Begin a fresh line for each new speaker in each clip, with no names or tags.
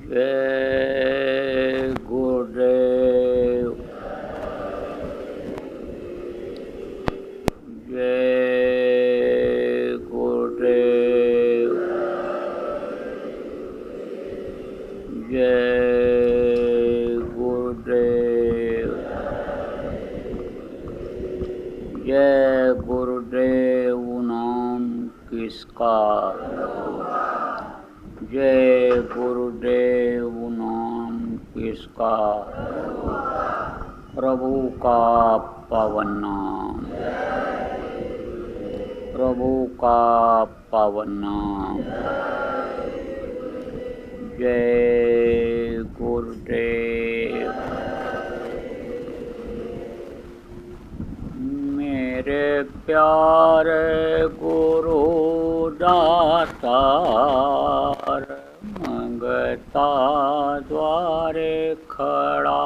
जय गुरुदेव। जय गुरुदेव। जय गुरुदेव। जय गुरुदेव नाम किसका, जय गुरुदेव नाम किसका, प्रभु का पावन नाम, प्रभु का पावन नाम। जय गुरुदेव। मेरे प्यारे गुरु दातार, मंगता द्वारे खड़ा,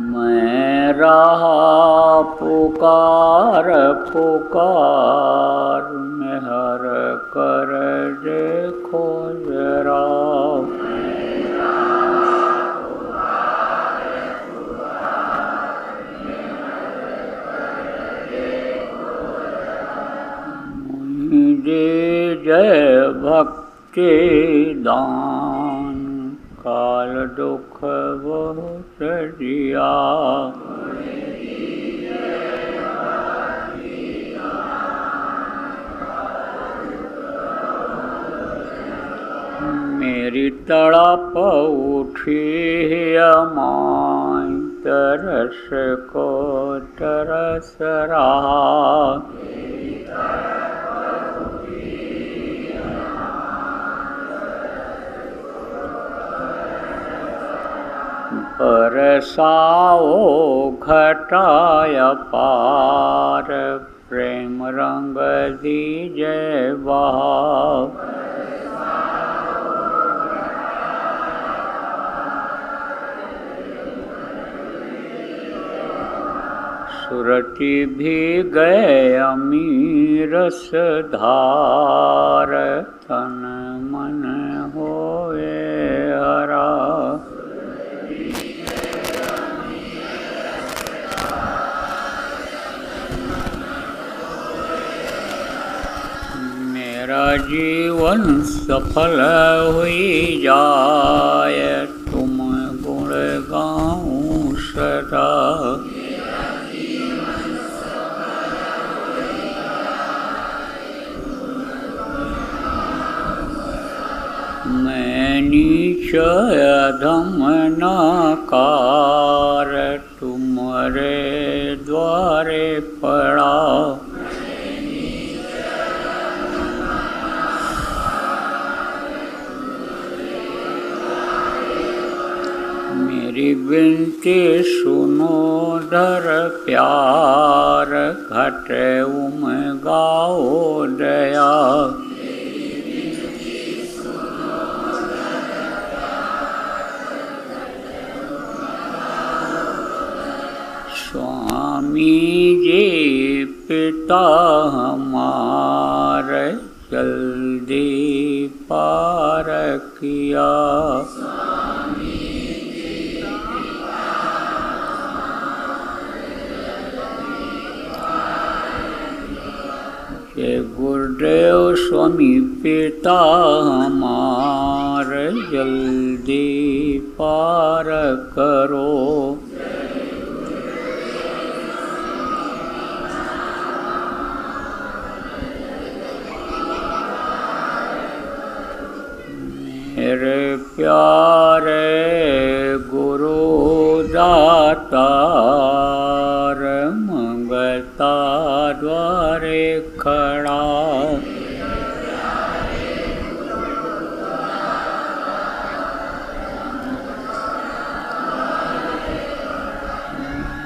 मैं रहा पुकार पुकार, मेहर कर देखो जरा। जय भक्ति दान, काल दुख बहुत दिया, मेरी तड़प उठी अमां, तरस को तरस रहा, बरसाओ घटाय पार, प्रेम रंग दीजे बहाव, सुरति भी गए अमीरस धार, तन मन होए हरा, मेरा जीवन सफल हुई जाए, तुम गुण गाऊं सदा, मैं नीच अधम नाकार, तुम्हारे द्वारे पड़ा, मेरी विनती सुनो धर प्यार, घटे उम गाओ दया, स्वामी जी पिता हमारे, जल्दी पार किया, जय गुरुदेव स्वामी पिता हमारे, जल्दी पार करो, मेरे प्यारे गुरु दातार, मंगता द्वारे खड़ा,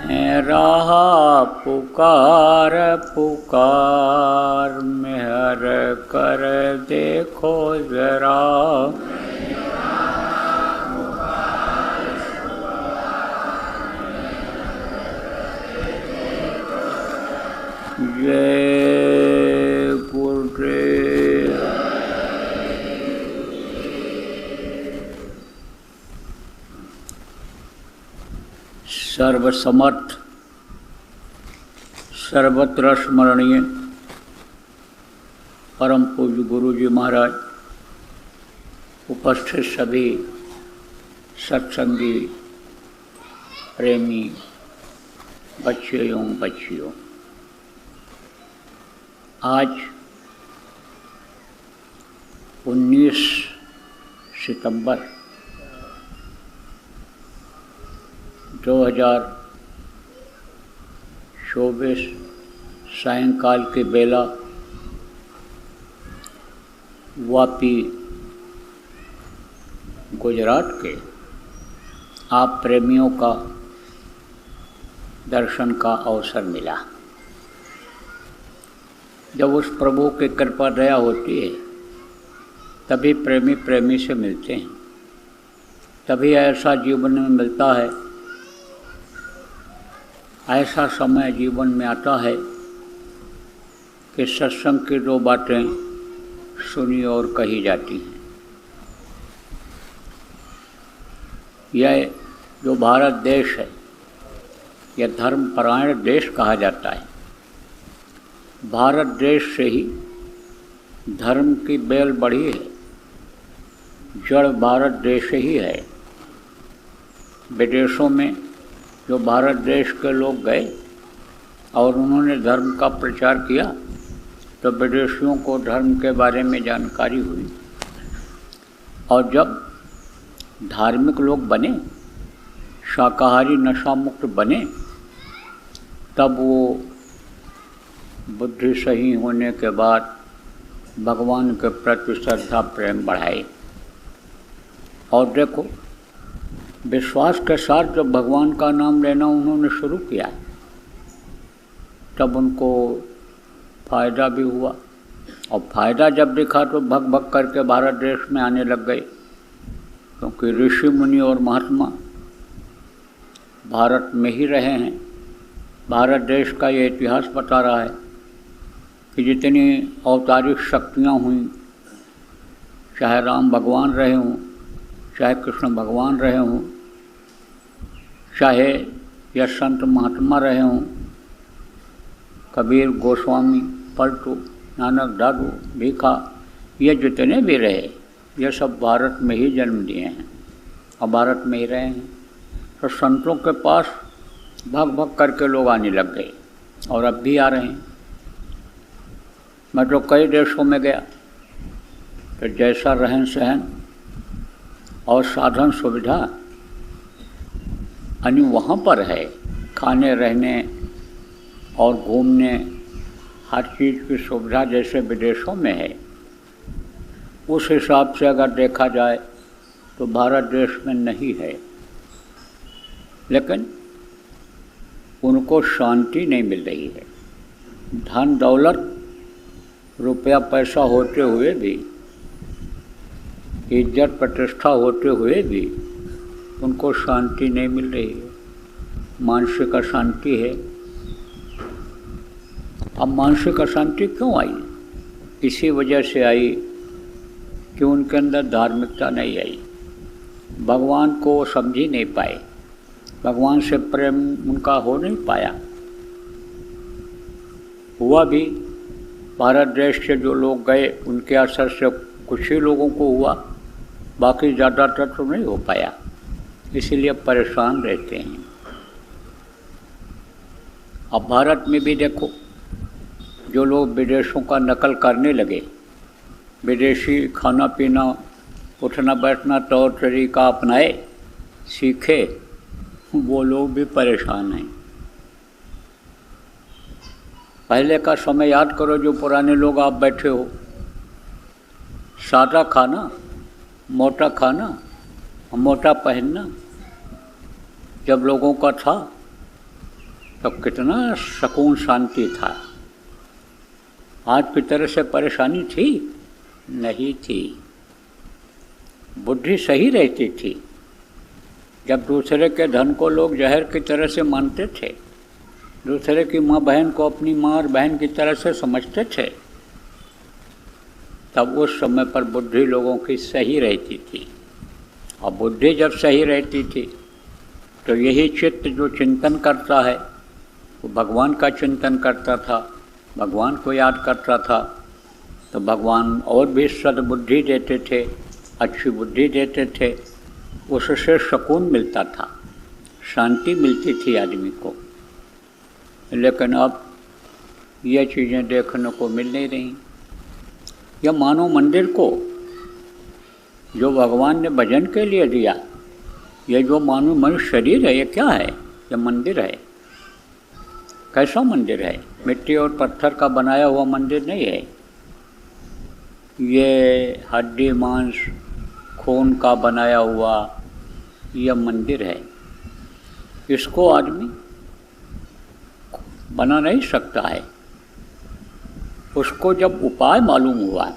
मैं रहा पुकार पुकार, मेहर कर देखो जरा, जय गुरुदेव। सर्वसमर्थ सर्वत्र स्मरणीय परम पूज्य गुरु जी महाराज, उपस्थित सभी सत्संगी प्रेमी बच्चे एवं बच्चियों, आज 19 सितंबर 2024 सायंकाल की बेला वापी गुजरात के आप प्रेमियों का दर्शन का अवसर मिला। जब उस प्रभु की कृपा दया होती है तभी प्रेमी प्रेमी से मिलते हैं, तभी ऐसा जीवन में मिलता है, ऐसा समय जीवन में आता है कि सत्संग की दो बातें सुनी और कही जाती हैं। यह जो भारत देश है, यह धर्मपरायण देश कहा जाता है। भारत देश से ही धर्म की बेल बढ़ी है, जड़ भारत देश ही है। विदेशों में जो भारत देश के लोग गए और उन्होंने धर्म का प्रचार किया तो विदेशियों को धर्म के बारे में जानकारी हुई, और जब धार्मिक लोग बने, शाकाहारी नशा मुक्त बने, तब वो बुद्धि सही होने के बाद भगवान के प्रति श्रद्धा प्रेम बढ़ाए। और देखो, विश्वास के साथ जब भगवान का नाम लेना उन्होंने शुरू किया तब उनको फ़ायदा भी हुआ, और फ़ायदा जब दिखा तो भग भग करके भारत देश में आने लग गए, क्योंकि ऋषि मुनि और महात्मा भारत में ही रहे हैं। भारत देश का ये इतिहास बता रहा है कि जितनी अवतारिक शक्तियाँ हुई, चाहे राम भगवान रहे हों, चाहे कृष्ण भगवान रहे हों, चाहे यह संत महात्मा रहे हों, कबीर, गोस्वामी, पलटू, नानक, दादू, भीखा, ये जितने भी रहे, ये सब भारत में ही जन्म लिए हैं और भारत में ही रहे हैं। तो संतों के पास भग भग करके लोग आने लग गए और अब भी आ रहे हैं। मैं तो कई देशों में गया, तो जैसा रहन सहन और साधन सुविधा यानी वहाँ पर है, खाने रहने और घूमने हर चीज़ की सुविधा जैसे विदेशों में है, उस हिसाब से अगर देखा जाए तो भारत देश में नहीं है। लेकिन उनको शांति नहीं मिल रही है। धन दौलत रुपया पैसा होते हुए भी, इज्जत प्रतिष्ठा होते हुए भी उनको शांति नहीं मिल रही है। मानसिक अशांति है। अब मानसिक अशांति क्यों आई? इसी वजह से आई कि उनके अंदर धार्मिकता नहीं आई, भगवान को समझ ही नहीं पाए, भगवान से प्रेम उनका हो नहीं पाया। हुआ भी भारत देश से जो लोग गए उनके असर से कुछ ही लोगों को हुआ, बाकी ज़्यादातर तो नहीं हो पाया, इसीलिए परेशान रहते हैं। अब भारत में भी देखो, जो लोग विदेशों का नकल करने लगे, विदेशी खाना पीना, उठना बैठना, तौर तरीका अपनाए, सीखे, वो लोग भी परेशान हैं। पहले का समय याद करो, जो पुराने लोग आप बैठे हो, सादा खाना, मोटा खाना, मोटा पहनना जब लोगों का था तो कितना सुकून शांति था। आज की तरह से परेशानी थी? नहीं थी। बुद्धि सही रहती थी। जब दूसरे के धन को लोग जहर की तरह से मानते थे, दूसरे की माँ बहन को अपनी माँ और बहन की तरह से समझते थे, तब उस समय पर बुद्धि लोगों की सही रहती थी। और बुद्धि जब सही रहती थी तो यही चित्त जो चिंतन करता है वो भगवान का चिंतन करता था, भगवान को याद करता था, तो भगवान और भी सद्बुद्धि देते थे, अच्छी बुद्धि देते थे, उससे सुकून मिलता था, शांति मिलती थी आदमी को। लेकिन अब ये चीज़ें देखने को मिल नहीं रही। यह मानव मंदिर को जो भगवान ने भजन के लिए दिया, ये जो मानव मनुष्य शरीर है, ये क्या है? ये मंदिर है। कैसा मंदिर है? मिट्टी और पत्थर का बनाया हुआ मंदिर नहीं है। ये हड्डी मांस खून का बनाया हुआ यह मंदिर है। इसको आदमी बना नहीं सकता है। उसको जब उपाय मालूम हुआ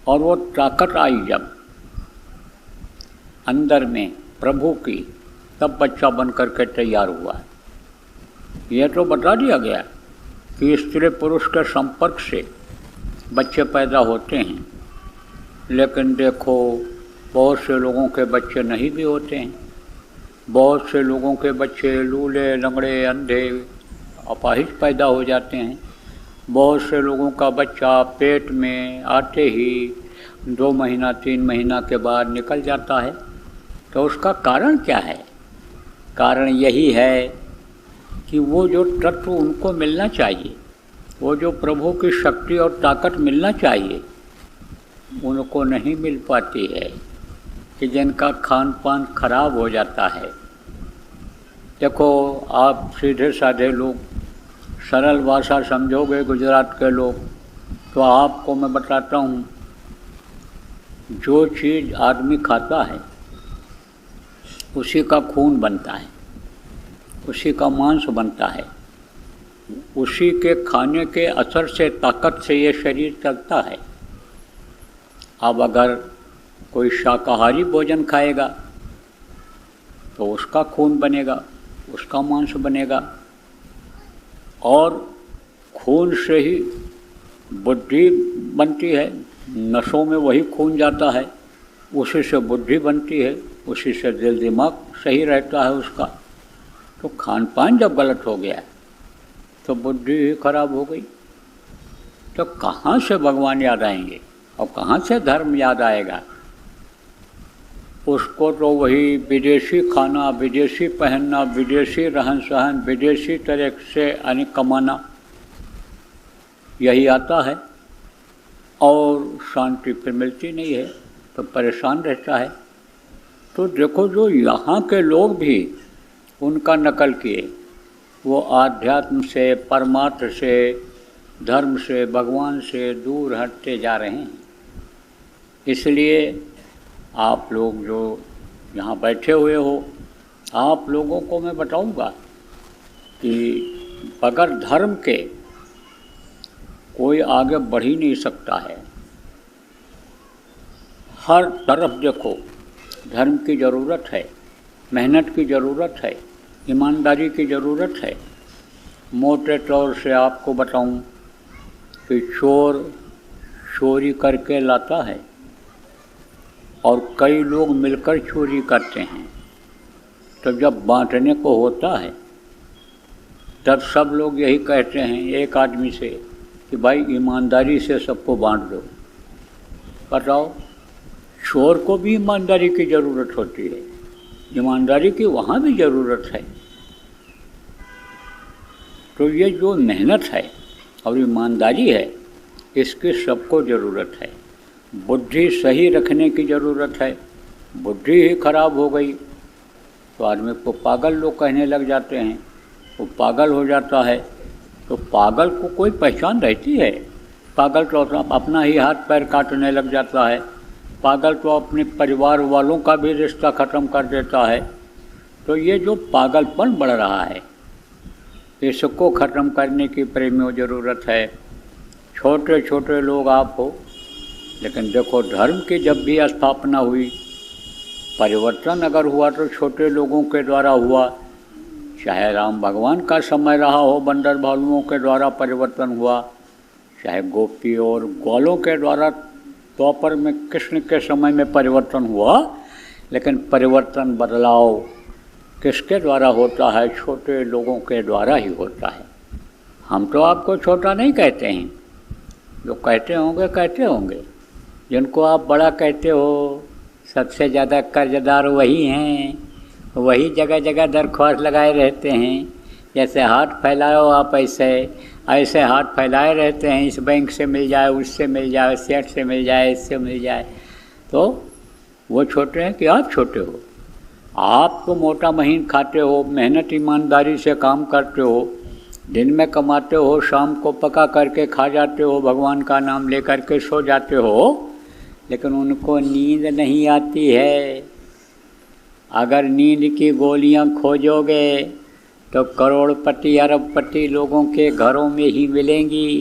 और वो ताकत आई जब अंदर में प्रभु की, तब बच्चा बन करके तैयार हुआ। यह तो बता दिया गया कि स्त्री पुरुष के संपर्क से बच्चे पैदा होते हैं, लेकिन देखो बहुत से लोगों के बच्चे नहीं भी होते हैं। बहुत से लोगों के बच्चे लूले, लंगड़े, अंधे, अपाहिज पैदा हो जाते हैं। बहुत से लोगों का बच्चा पेट में आते ही 2 महीना 3 महीना के बाद निकल जाता है। तो उसका कारण क्या है? कारण यही है कि वो जो तत्व उनको मिलना चाहिए, वो जो प्रभु की शक्ति और ताकत मिलना चाहिए, उनको नहीं मिल पाती है, कि जिनका खान पान खराब हो जाता है। देखो आप सीधे साधे लोग, सरल भाषा समझोगे गुजरात के लोग, तो आपको मैं बताता हूँ, जो चीज़ आदमी खाता है उसी का खून बनता है, उसी का मांस बनता है, उसी के खाने के असर से, ताकत से ये शरीर चलता है। अब अगर कोई शाकाहारी भोजन खाएगा तो उसका खून बनेगा, उसका मांस बनेगा, और खून से ही बुद्धि बनती है। नसों में वही खून जाता है, उसी से बुद्धि बनती है, उसी से दिल दिमाग सही रहता है उसका। तो खान पान जब गलत हो गया तो बुद्धि ही खराब हो गई। तो कहाँ से भगवान याद आएंगे और कहाँ से धर्म याद आएगा? उसको तो वही विदेशी खाना, विदेशी पहनना, विदेशी रहन सहन, विदेशी तरह से अनेक कमाना, यही आता है। और शांति फिर मिलती नहीं है, तो परेशान रहता है। तो देखो जो यहाँ के लोग भी उनका नकल किए, वो आध्यात्म से, परमार्थ से, धर्म से, भगवान से दूर हटते जा रहे हैं। इसलिए आप लोग जो यहाँ बैठे हुए हो, आप लोगों को मैं बताऊंगा कि बगैर धर्म के कोई आगे बढ़ ही नहीं सकता है। हर तरफ देखो धर्म की ज़रूरत है, मेहनत की ज़रूरत है, ईमानदारी की ज़रूरत है। मोटे तौर से आपको बताऊं कि चोर चोरी करके लाता है और कई लोग मिलकर चोरी करते हैं। तो जब बांटने को होता है तब सब लोग यही कहते हैं एक आदमी से कि भाई ईमानदारी से सबको बांट दो। बताओ, चोर को भी ईमानदारी की ज़रूरत होती है, ईमानदारी की वहाँ भी ज़रूरत है। तो ये जो मेहनत है और ईमानदारी है, इसकी सबको ज़रूरत है। बुद्धि सही रखने की ज़रूरत है। बुद्धि ही खराब हो गई तो आदमी को पागल लोग कहने लग जाते हैं, वो पागल हो जाता है। तो पागल को कोई पहचान रहती है? पागल तो अपना ही हाथ पैर काटने लग जाता है। पागल तो अपने परिवार वालों का भी रिश्ता ख़त्म कर देता है। तो ये जो पागलपन बढ़ रहा है, इसको ख़त्म करने की प्रेमियों ज़रूरत है। छोटे छोटे लोग आप हो, लेकिन देखो धर्म की जब भी स्थापना हुई, परिवर्तन अगर हुआ तो छोटे लोगों के द्वारा हुआ। चाहे राम भगवान का समय रहा हो, बंदर भालुओं के द्वारा परिवर्तन हुआ, चाहे गोपी और ग्वालों के द्वारा द्वापर में कृष्ण के समय में परिवर्तन हुआ। लेकिन परिवर्तन, बदलाव किसके द्वारा होता है? छोटे लोगों के द्वारा ही होता है। हम तो आपको छोटा नहीं कहते हैं, जो कहते होंगे। जिनको आप बड़ा कहते हो, सबसे ज़्यादा कर्जदार वही हैं, वही जगह जगह दरख्वास्त लगाए रहते हैं। जैसे हाथ फैलाओ आप, ऐसे हाथ फैलाए रहते हैं, इस बैंक से मिल जाए, उससे मिल जाए, सेठ से मिल जाए, इससे मिल जाए। तो वो छोटे हैं कि आप छोटे हो? आप तो मोटा महीन खाते हो, मेहनत ईमानदारी से काम करते हो, दिन में कमाते हो, शाम को पका करके खा जाते हो, भगवान का नाम लेकर के सो जाते हो, लेकिन उनको नींद नहीं आती है। अगर नींद की गोलियां खोजोगे तो करोड़पति अरबपति लोगों के घरों में ही मिलेंगी,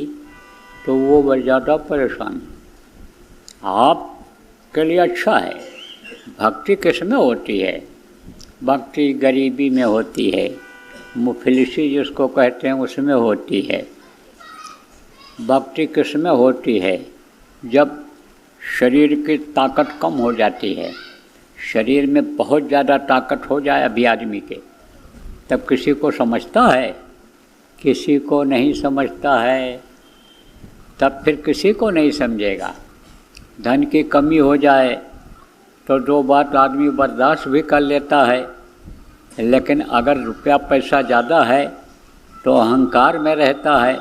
तो वो बहुत ज़्यादा परेशान है। आपके लिए अच्छा है। भक्ति किस में होती है? भक्ति गरीबी में होती है, मुफलिसी जिसको कहते हैं उसमें होती है। भक्ति किस में होती है? जब शरीर की ताकत कम हो जाती है, शरीर में बहुत ज़्यादा ताकत हो जाए अभी आदमी के, तब किसी को समझता है? किसी को नहीं समझता है। तब फिर किसी को नहीं समझेगा। धन की कमी हो जाए तो दो बात आदमी बर्दाश्त भी कर लेता है, लेकिन अगर रुपया पैसा ज़्यादा है तो अहंकार में रहता है।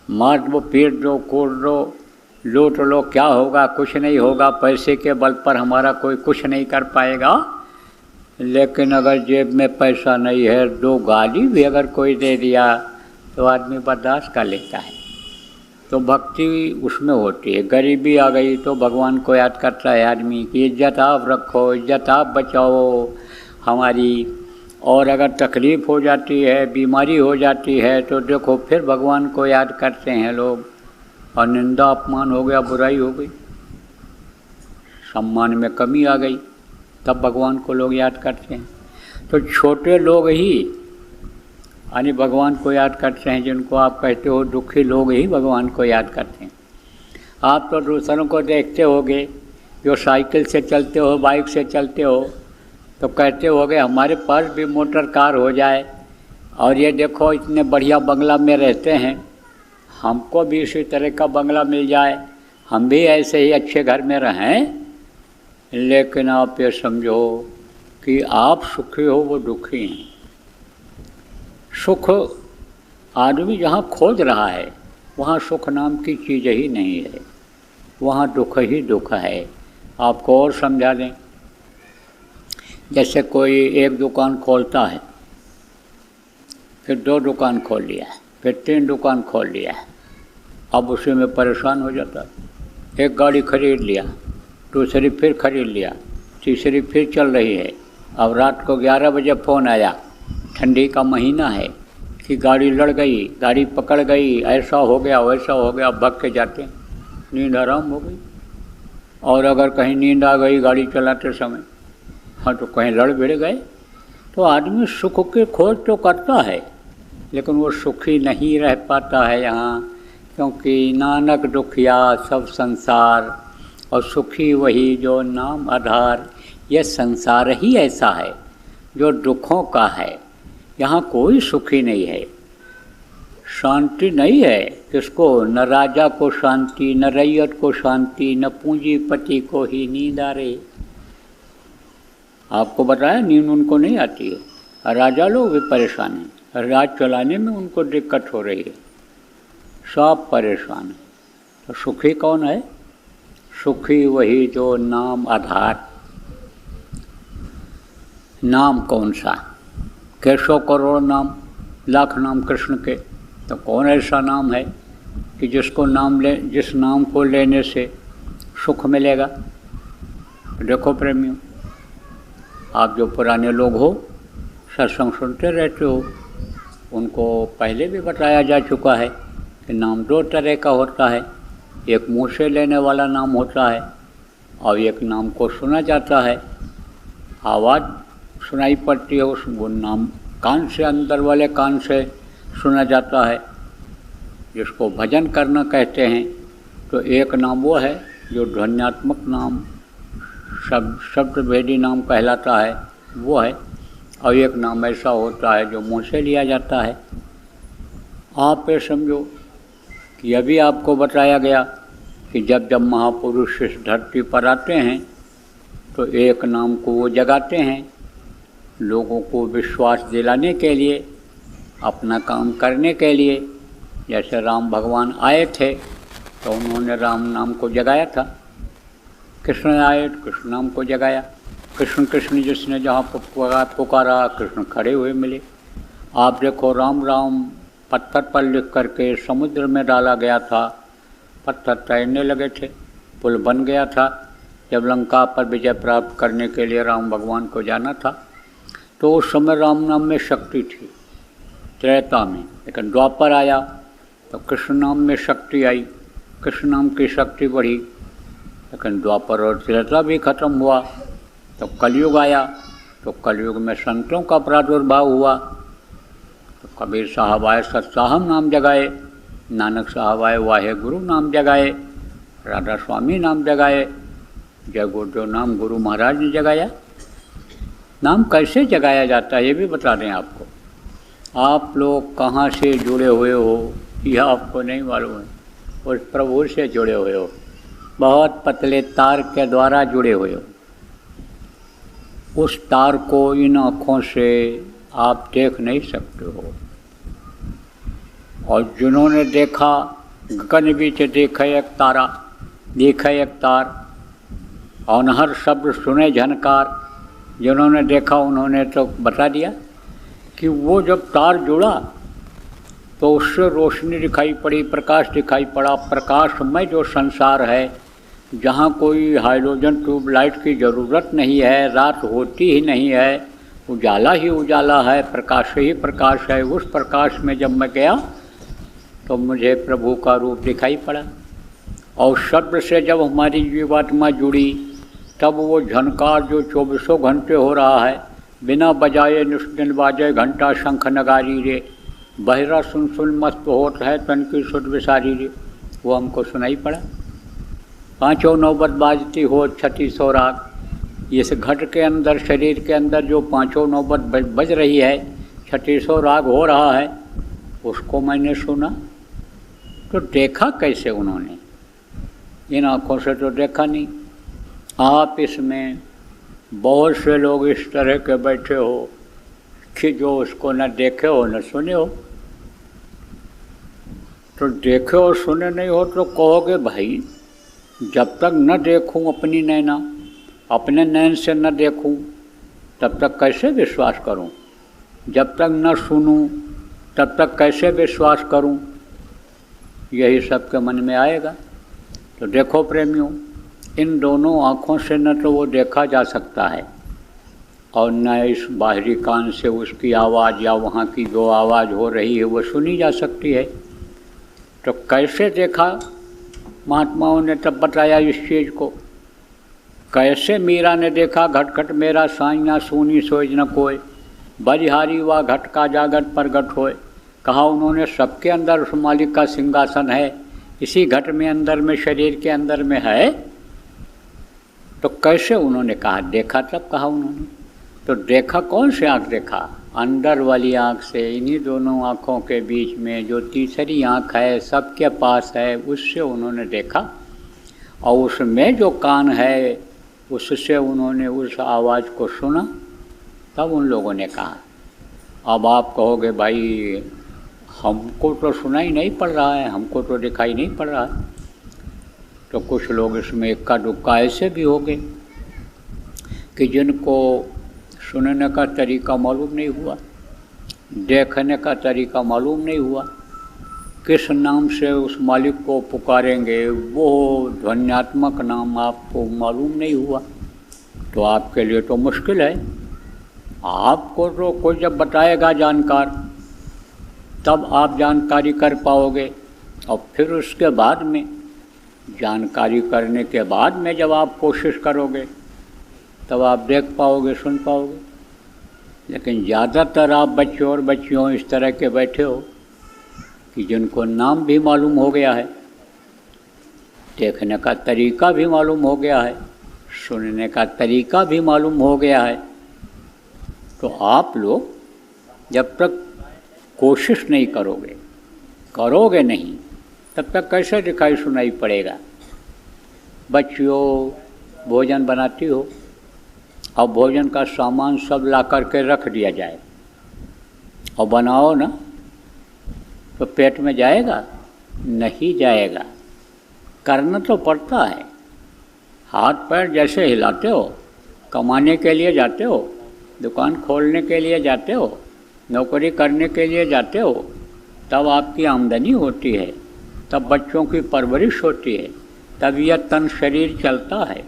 मार दो, पीट दो, कूट दो, लूट लो, क्या होगा? कुछ नहीं होगा। पैसे के बल पर हमारा कोई कुछ नहीं कर पाएगा। लेकिन अगर जेब में पैसा नहीं है, दो गाली भी अगर कोई दे दिया तो आदमी बर्दाश्त कर लेता है। तो भक्ति उसमें होती है। गरीबी आ गई तो भगवान को याद करता है आदमी कि इज्जत आप रखो, इज्जत आप बचाओ हमारी। और अगर तकलीफ़ हो जाती है, बीमारी हो जाती है, तो देखो फिर भगवान को याद करते हैं लोग। और निंदा अपमान हो गया, बुराई हो गई, सम्मान में कमी आ गई, तब भगवान को लोग याद करते हैं। तो छोटे लोग ही यानी भगवान को याद करते हैं। जिनको आप कहते हो दुखी लोग ही भगवान को याद करते हैं। आप तो दूसरों को देखते होगे, जो साइकिल से चलते हो, बाइक से चलते हो, तो कहते होगे हमारे पास भी मोटर कार हो जाए, और ये देखो इतने बढ़िया बंगला में रहते हैं, हमको भी इसी तरह का बंगला मिल जाए, हम भी ऐसे ही अच्छे घर में रहें। लेकिन आप ये समझो कि आप सुखी हो, वो दुखी हैं। सुख आदमी जहाँ खोज रहा है वहाँ सुख नाम की चीज़ ही नहीं है, वहाँ दुख ही दुख है। आपको और समझा दें, जैसे कोई एक दुकान खोलता है, फिर 2 दुकान खोल लिया है, फिर 3 दुकान खोल लिया है, अब उसी में परेशान हो जाता है। एक गाड़ी खरीद लिया, दूसरी फिर खरीद लिया, तीसरी फिर चल रही है। अब रात को 11 बजे फ़ोन आया, ठंडी का महीना है, कि गाड़ी लड़ गई, गाड़ी पकड़ गई, ऐसा हो गया, वैसा हो गया, भग के जाते हैं, नींद आराम हो गई। और अगर कहीं नींद आ गई गाड़ी चलाते समय, हाँ तो कहीं लड़ भिड़ गए। तो आदमी सुख की खोज तो करता है, लेकिन वो सुखी नहीं रह पाता है यहाँ, क्योंकि नानक दुखिया सब संसार, और सुखी वही जो नाम आधार। यह संसार ही ऐसा है जो दुखों का है, यहाँ कोई सुखी नहीं है, शांति नहीं है। किसको? न राजा को शांति, न रैयत को शांति, न पूंजीपति को ही नींद आ रही। आपको बताया नींद उनको नहीं आती है। राजा लोग भी परेशान हैं, राज चलाने में उनको दिक्कत हो रही है, सब परेशान है। तो सुखी कौन है? सुखी वही जो नाम आधार। नाम कौन सा? कैसों करोड़ नाम, लाख नाम कृष्ण के, तो कौन ऐसा नाम है कि जिसको जिस नाम को लेने से सुख मिलेगा? देखो प्रेमियों, आप जो पुराने लोग हो, सत्संग सुनते रहते हो, उनको पहले भी बताया जा चुका है कि नाम 2 तरह का होता है। एक मुँह से लेने वाला नाम होता है, और एक नाम को सुना जाता है, आवाज़ सुनाई पड़ती है, उस वो नाम कान से, अंदर वाले कान से सुना जाता है, जिसको भजन करना कहते हैं। तो एक नाम वो है जो ध्वन्यात्मक नाम, शब्द भेदी नाम कहलाता है, वो है। और एक नाम ऐसा होता है जो मुँह से लिया जाता है। आप ये समझो कि अभी आपको बताया गया कि जब जब महापुरुष इस धरती पर आते हैं तो एक नाम को वो जगाते हैं, लोगों को विश्वास दिलाने के लिए, अपना काम करने के लिए। जैसे राम भगवान आए थे तो उन्होंने राम नाम को जगाया था, कृष्ण आए तो कृष्ण नाम को जगाया। कृष्ण कृष्ण जिसने जहाँ पुकारा कृष्ण खड़े हुए मिले। आप देखो राम राम पत्थर पर लिख करके समुद्र में डाला गया था, पत्थर तैरने लगे थे, पुल बन गया था। जब लंका पर विजय प्राप्त करने के लिए राम भगवान को जाना था तो उस समय राम नाम में शक्ति थी, त्रेता में। लेकिन द्वापर आया तो कृष्ण नाम में शक्ति आई, कृष्ण नाम की शक्ति बढ़ी। लेकिन द्वापर और त्रेता भी खत्म हुआ तो कलयुग आया, तो कलयुग में संतों का प्रादुर्भाव हुआ। तो कबीर साहब आए सत्साहम नाम जगाए, नानक साहब आए वाहे गुरु नाम जगाए, राधा स्वामी नाम जगाए, जय गुरुदेव नाम गुरु महाराज ने जगाया। नाम कैसे जगाया जाता है ये भी बता दें आपको। आप लोग कहाँ से जुड़े हुए हो यह आपको नहीं मालूम है। उस प्रभु से जुड़े हुए हो, बहुत पतले तार के द्वारा जुड़े हुए हो। उस तार को इन आँखों से आप देख नहीं सकते हो। और जिन्होंने देखा गगन बीच देखा एक तारा, देखा एक तार, अनहर शब्द सुने झनकार। जिन्होंने देखा उन्होंने तो बता दिया कि वो जब तार जुड़ा तो उससे रोशनी दिखाई पड़ी, प्रकाश दिखाई पड़ा। प्रकाशमय जो संसार है, जहाँ कोई हाइड्रोजन ट्यूबलाइट की ज़रूरत नहीं है, रात होती ही नहीं है, उजाला ही उजाला है, प्रकाश ही प्रकाश है। उस प्रकाश में जब मैं गया तो मुझे प्रभु का रूप दिखाई पड़ा। और शब्द से जब हमारी जीवात्मा जुड़ी तब वो झनकार जो 24 घंटे हो रहा है, बिना बजाए निष्दिन बाजे घंटा शंख नगारी रे, बहरा सुन सुन मस्त होत है तन की सुध विसारी रे, वो हमको सुनाई पड़ा। पाँचों नौबत बाजती हो 3600 राग। इस घट के अंदर, शरीर के अंदर जो पाँचों नौबत बज रही है, 3600 राग हो रहा है, उसको मैंने सुना। तो देखा कैसे उन्होंने? इन आँखों से तो देखा नहीं। आप इसमें बहुत से लोग इस तरह के बैठे हो कि जो उसको न देखे हो न सुने हो। तो देखे और सुने नहीं हो तो कहोगे भाई जब तक न देखूं अपनी नैना, अपने नैन से न देखूं तब तक कैसे विश्वास करूं? जब तक न सुनूं तब तक कैसे विश्वास करूं? यही सबके मन में आएगा। तो देखो प्रेमियों, इन दोनों आँखों से न तो वो देखा जा सकता है और न इस बाहरी कान से उसकी आवाज़ या वहाँ की जो आवाज़ हो रही है वो सुनी जा सकती है। तो कैसे देखा? महात्माओं ने तब बताया इस चीज़ को। कैसे मीरा ने देखा घट घट मेरा साइया सोनी सोज न कोय, बलिहारी व घट का जागत प्रगट होए। कहा उन्होंने सबके अंदर उस मालिक का सिंहासन है, इसी घट में अंदर में शरीर के अंदर में है। तो कैसे उन्होंने कहा? देखा तब कहा उन्होंने। तो देखा कौन से आँख देखा? अंदर वाली आँख से। इन्हीं दोनों आँखों के बीच में जो तीसरी आँख है सबके पास है, उससे उन्होंने देखा। और उसमें जो कान है उससे उन्होंने उस आवाज़ को सुना। तब उन लोगों ने कहा। अब आप कहोगे भाई हमको तो सुनाई नहीं पड़ रहा है, हमको तो दिखाई नहीं पड़ रहा है। तो कुछ लोग इसमें इक्का दुक्का ऐसे भी होंगे कि जिनको सुनने का तरीका मालूम नहीं हुआ, देखने का तरीका मालूम नहीं हुआ, किस नाम से उस मालिक को पुकारेंगे वो ध्वन्यात्मक नाम आपको मालूम नहीं हुआ। तो आपके लिए तो मुश्किल है। आपको तो कोई जब बताएगा जानकार तब आप जानकारी कर पाओगे। और फिर उसके बाद में, जानकारी करने के बाद में जब आप कोशिश करोगे तब आप देख पाओगे, सुन पाओगे। लेकिन ज़्यादातर आप बच्चों और बच्चियों इस तरह के बैठे हो कि जिनको नाम भी मालूम हो गया है, देखने का तरीका भी मालूम हो गया है, सुनने का तरीका भी मालूम हो गया है, तो आप लोग जब तक कोशिश नहीं करोगे नहीं, तब तक कैसे दिखाई सुनाई पड़ेगा। बच्चियों भोजन बनाती हो और भोजन का सामान सब ला करके रख दिया जाए और बनाओ ना, तो पेट में जाएगा? नहीं जाएगा। करना तो पड़ता है। हाथ पैर जैसे हिलाते हो, कमाने के लिए जाते हो, दुकान खोलने के लिए जाते हो, नौकरी करने के लिए जाते हो, तब आपकी आमदनी होती है, तब बच्चों की परवरिश होती है, तब यह तन शरीर चलता है।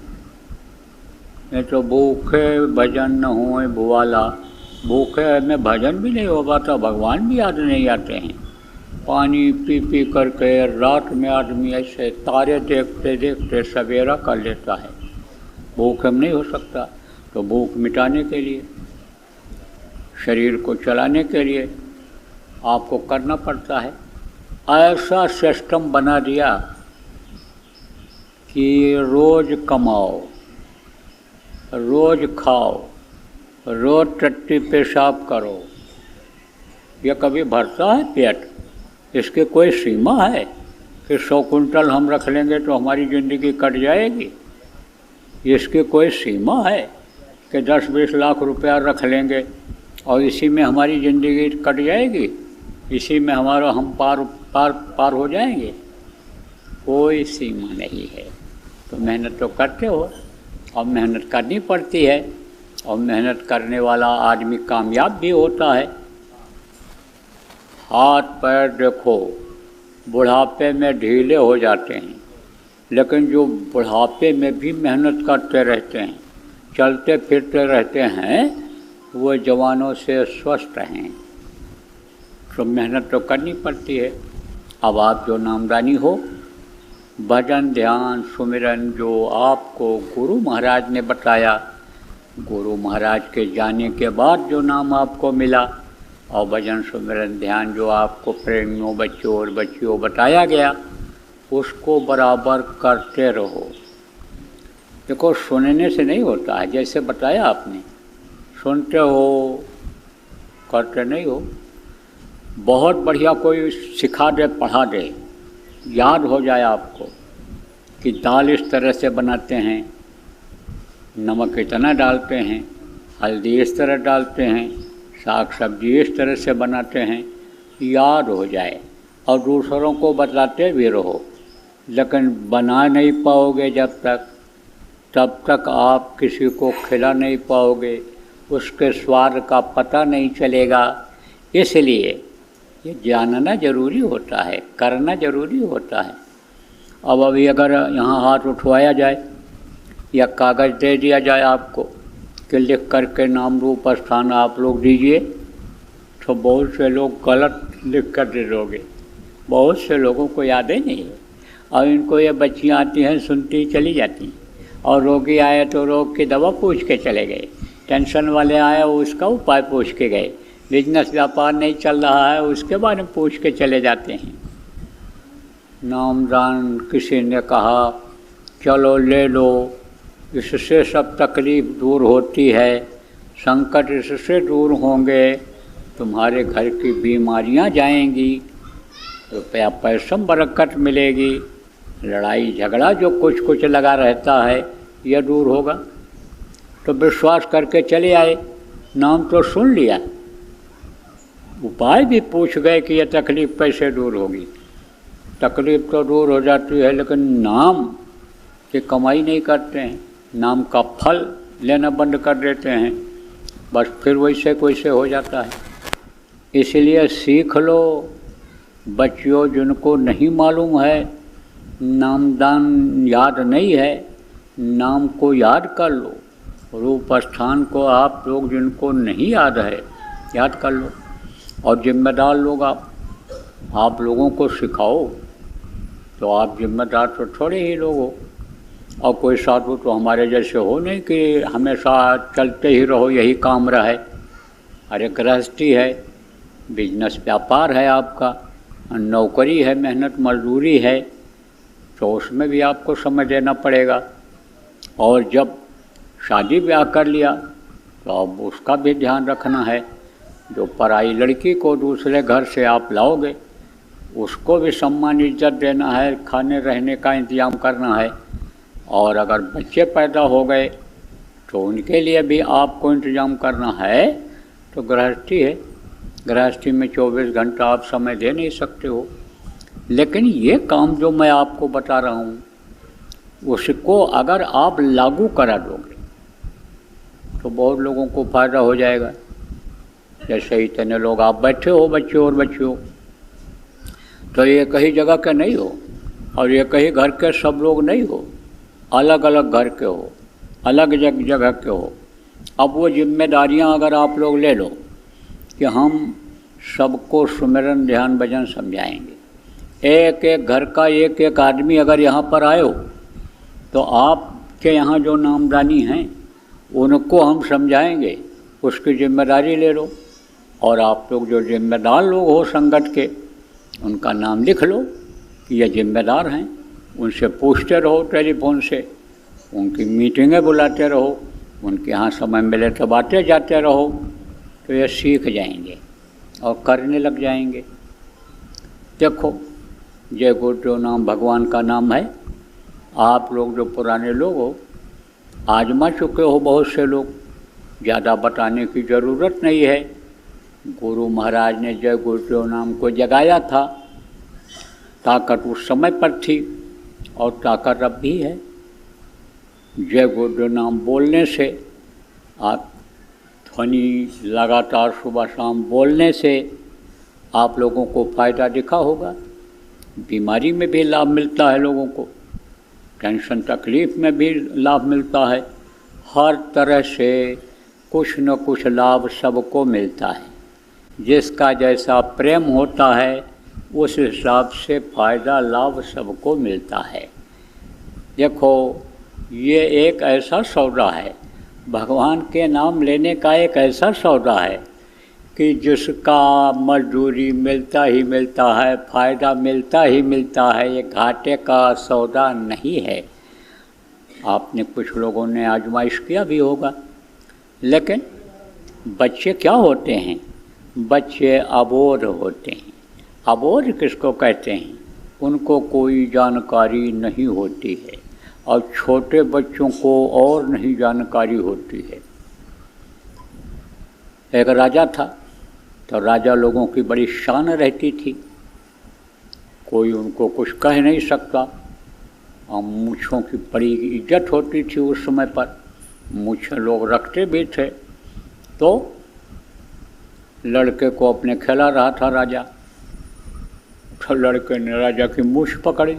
नहीं तो भूखे भजन न होए भुआला, भूखे में भजन भी नहीं होगा तो भगवान भी याद नहीं आते हैं। पानी पी पी करके रात में आदमी ऐसे तारे देखते देखते सवेरा कर लेता है। भूख में नहीं हो सकता, तो भूख मिटाने के लिए, शरीर को चलाने के लिए आपको करना पड़ता है। ऐसा सिस्टम बना दिया कि रोज़ कमाओ, रोज़ खाओ, रोज़ टट्टी पेशाब करो। यह कभी भरता है पेट? इसकी कोई सीमा है कि 100 कुंटल हम रख लेंगे तो हमारी ज़िंदगी कट जाएगी? इसकी कोई सीमा है कि 10-20 लाख रुपया रख लेंगे और इसी में हमारी ज़िंदगी कट जाएगी, इसी में हम पार हो जाएंगे? कोई सीमा नहीं है। तो मेहनत तो करते हो और मेहनत करनी पड़ती है, और मेहनत करने वाला आदमी कामयाब भी होता है। हाथ पैर देखो बुढ़ापे में ढीले हो जाते हैं, लेकिन जो बुढ़ापे में भी मेहनत करते रहते हैं, चलते फिरते रहते हैं, वो जवानों से स्वस्थ हैं। तो मेहनत तो करनी पड़ती है। अब आप जो नामदानी हो, भजन ध्यान सुमिरन जो आपको गुरु महाराज ने बताया, गुरु महाराज के जाने के बाद जो नाम आपको मिला, और भजन सुमिरन ध्यान जो आपको प्रेमियों बच्चों और बच्चियों बताया गया, उसको बराबर करते रहो। देखो सुनने से नहीं होता है, जैसे बताया आपने, सुनते हो करते नहीं हो। बहुत बढ़िया कोई सिखा दे, पढ़ा दे, याद हो जाए आपको कि दाल इस तरह से बनाते हैं, नमक इतना डालते हैं, हल्दी इस तरह डालते हैं, साग सब्जी इस तरह से बनाते हैं, याद हो जाए और दूसरों को बताते भी रहो। लेकिन बना नहीं पाओगे जब तक, तब तक आप किसी को खिला नहीं पाओगे, उसके स्वाद का पता नहीं चलेगा। इसलिए ये जानना जरूरी होता है, करना जरूरी होता है। अब अभी अगर यहाँ हाथ उठवाया जाए या कागज़ दे दिया जाए आपको कि लिख करके नाम रूप स्थान आप लोग दीजिए, तो बहुत से लोग गलत लिख कर दे दोगे। बहुत से लोगों को याद ही नहीं है, और इनको ये बच्चियाँ आती हैं सुनती चली जाती हैं, और रोगी आए तो रोग की दवा पूछ के चले गए, टेंशन वाले आए उसका उपाय पूछ के गए, बिजनेस व्यापार नहीं चल रहा है उसके बारे में पूछ के चले जाते हैं। नामदान किसी ने कहा चलो ले लो, इससे सब तकलीफ़ दूर होती है, संकट इससे दूर होंगे, तुम्हारे घर की बीमारियां जाएंगी, रुपया पैसा बरकत मिलेगी, लड़ाई झगड़ा जो कुछ कुछ लगा रहता है यह दूर होगा। तो विश्वास करके चले आए, नाम तो सुन लिया, उपाय भी पूछ गए कि यह तकलीफ़ कैसे दूर होगी। तकलीफ़ तो दूर हो जाती है, लेकिन नाम की कमाई नहीं करते हैं, नाम का फल लेना बंद कर देते हैं, बस फिर वैसे वैसे हो जाता है। इसलिए सीख लो बच्चियों, जिनको नहीं मालूम है, नामदान याद नहीं है, नाम को याद कर लो, रूप स्थान को आप लोग जिनको नहीं याद है याद कर लो, और जिम्मेदार लोग आप लोगों को सिखाओ। तो आप जिम्मेदार तो थोड़े ही लोग हो, और कोई साधु तो हमारे जैसे हो नहीं कि हमेशा चलते ही रहो यही काम रहे। अरे गृहस्थी है, बिजनेस व्यापार है आपका, नौकरी है, मेहनत मजदूरी है, तो उसमें भी आपको समय देना पड़ेगा। और जब शादी ब्याह कर लिया तो अब उसका भी ध्यान रखना है। जो पराई लड़की को दूसरे घर से आप लाओगे उसको भी सम्मान इज्जत देना है, खाने रहने का इंतजाम करना है। और अगर बच्चे पैदा हो गए तो उनके लिए भी आपको इंतजाम करना है। तो गृहस्थी है, गृहस्थी में 24 घंटा आप समय दे नहीं सकते हो। लेकिन ये काम जो मैं आपको बता रहा हूँ उसको अगर आप लागू करा दोगे तो बहुत लोगों को फ़ायदा हो जाएगा। जैसे इतने लोग आप बैठे हो, बच्चे और बच्चे हो, तो ये कहीं जगह के नहीं हो और ये कहीं घर के सब लोग नहीं हो, अलग अलग घर के हो, अलग जगह के हो। अब वो जिम्मेदारियां अगर आप लोग ले लो कि हम सबको सुमिरन ध्यान भजन समझाएंगे, एक एक घर का एक एक आदमी अगर यहाँ पर आए हो तो आपके यहाँ जो नामदानी हैं उनको हम समझाएंगे, उसकी जिम्मेदारी ले लो। और आप लोग जो जिम्मेदार लोग हो संगत के उनका नाम लिख लो कि ये जिम्मेदार हैं, उनसे पूछते रहो टेलीफोन से, उनकी मीटिंगें बुलाते रहो, उनके यहाँ समय मिले तो बातें जाते रहो, तो ये सीख जाएंगे और करने लग जाएंगे। देखो जय गुरुदेव नाम भगवान का नाम है। आप लोग जो पुराने लोग हो आजमा चुके हो, बहुत से लोग, ज़्यादा बताने की ज़रूरत नहीं है। गुरु महाराज ने जय गुरुदेव नाम को जगाया था, ताकत उस समय पर थी और ताकत अब भी है। जय गुरुदेव नाम बोलने से, आप ध्वनि लगातार सुबह शाम बोलने से आप लोगों को फ़ायदा दिखा होगा। बीमारी में भी लाभ मिलता है लोगों को, टेंशन तकलीफ़ में भी लाभ मिलता है, हर तरह से कुछ न कुछ लाभ सबको मिलता है। जिसका जैसा प्रेम होता है उस हिसाब से फ़ायदा लाभ सबको मिलता है। देखो ये एक ऐसा सौदा है, भगवान के नाम लेने का एक ऐसा सौदा है कि जिसका मजदूरी मिलता ही मिलता है, फ़ायदा मिलता ही मिलता है, ये घाटे का सौदा नहीं है। आपने कुछ लोगों ने आजमाइश किया भी होगा। लेकिन बच्चे क्या होते हैं? बच्चे अबोध होते हैं। अबोध किसको कहते हैं? उनको कोई जानकारी नहीं होती है और छोटे बच्चों को और नहीं जानकारी होती है। एक राजा था, तो राजा लोगों की बड़ी शान रहती थी, कोई उनको कुछ कह नहीं सकता और मूँछों की बड़ी इज्जत होती थी उस समय पर, मूँछें लोग रखते भी थे। तो लड़के को अपने खिला रहा था राजा, तो लड़के ने राजा की मूँछ पकड़ ली।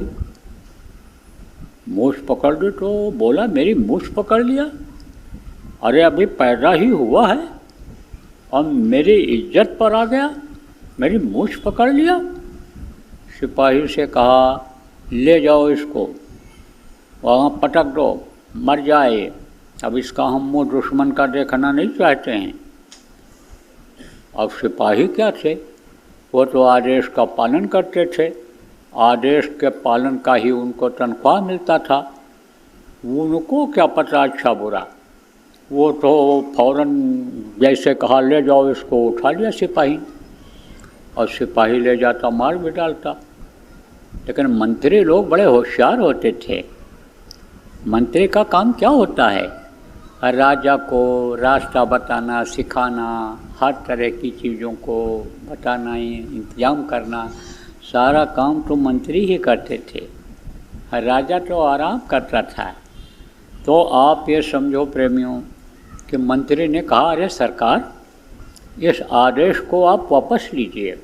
मूँछ पकड़ ली तो बोला मेरी मूँछ पकड़ लिया? अरे अभी पैदा ही हुआ है और मेरी इज्जत पर आ गया, मेरी मूँछ पकड़ लिया। सिपाही से कहा ले जाओ इसको, वहाँ पटक दो, मर जाए। अब इसका हम मुँह दुश्मन का देखना नहीं चाहते हैं। अब सिपाही क्या थे? वो तो आदेश का पालन करते थे, आदेश के पालन का ही उनको तनख्वाह मिलता था। उनको क्या पता अच्छा बुरा, वो तो फौरन जैसे कहा ले जाओ इसको, उठा लिया सिपाही और सिपाही ले जाता मार भी डालता। लेकिन मंत्री लोग बड़े होशियार होते थे। मंत्री का काम क्या होता है? राजा को रास्ता बताना, सिखाना, हर तरह की चीज़ों को बताना, इंतजाम करना, सारा काम तो मंत्री ही करते थे। राजा तो आराम करता था। तो आप ये समझो प्रेमियों कि मंत्री ने कहा अरे सरकार, इस आदेश को आप वापस लीजिए,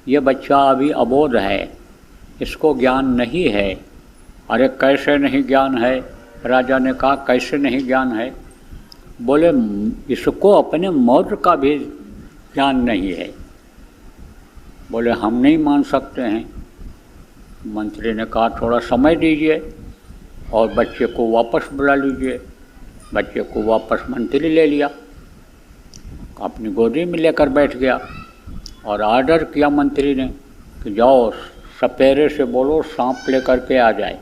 ये बच्चा अभी अबोध है, इसको ज्ञान नहीं है। अरे कैसे नहीं ज्ञान है? राजा ने कहा कैसे नहीं ज्ञान है? बोले इसको अपने मौत का भी ज्ञान नहीं है। बोले हम नहीं मान सकते हैं। मंत्री ने कहा थोड़ा समय दीजिए और बच्चे को वापस बुला लीजिए। बच्चे को वापस मंत्री ले लिया, अपनी गोदी में लेकर बैठ गया और आर्डर किया मंत्री ने कि जाओ सपेरे से बोलो सांप लेकर के आ जाए,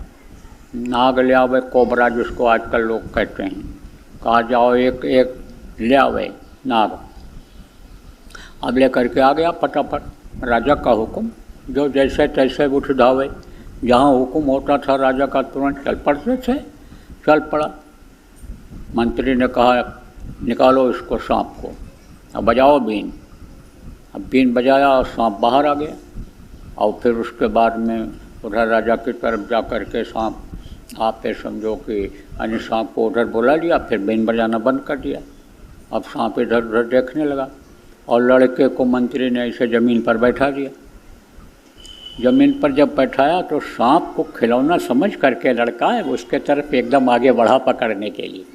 नाग ले आवे, कोबरा जिसको आजकल लोग कहते हैं। कहा जाओ एक एक ले आवे नाग। अब ले करके आ गया फटाफट, राजा का हुक्म, जो जैसे तैसे उठ धावे, जहाँ हुक्म होता था राजा का तुरंत चल पड़ते थे। चल पड़ा। मंत्री ने कहा निकालो इसको सांप को, अब बजाओ बीन। अब बीन बजाया और सांप बाहर आ गया। और फिर उसके बाद में उधर राजा की तरफ जा कर के सांप आप समझो कि अन्य सांप को उधर बुला लिया, फिर बीन बजाना बंद कर दिया। अब सांप इधर उधर देखने लगा और लड़के को मंत्री ने ऐसे ज़मीन पर बैठा दिया। ज़मीन पर जब बैठाया तो सांप को खिलौना समझ करके लड़का है उसके तरफ एकदम आगे बढ़ा पकड़ने के लिए।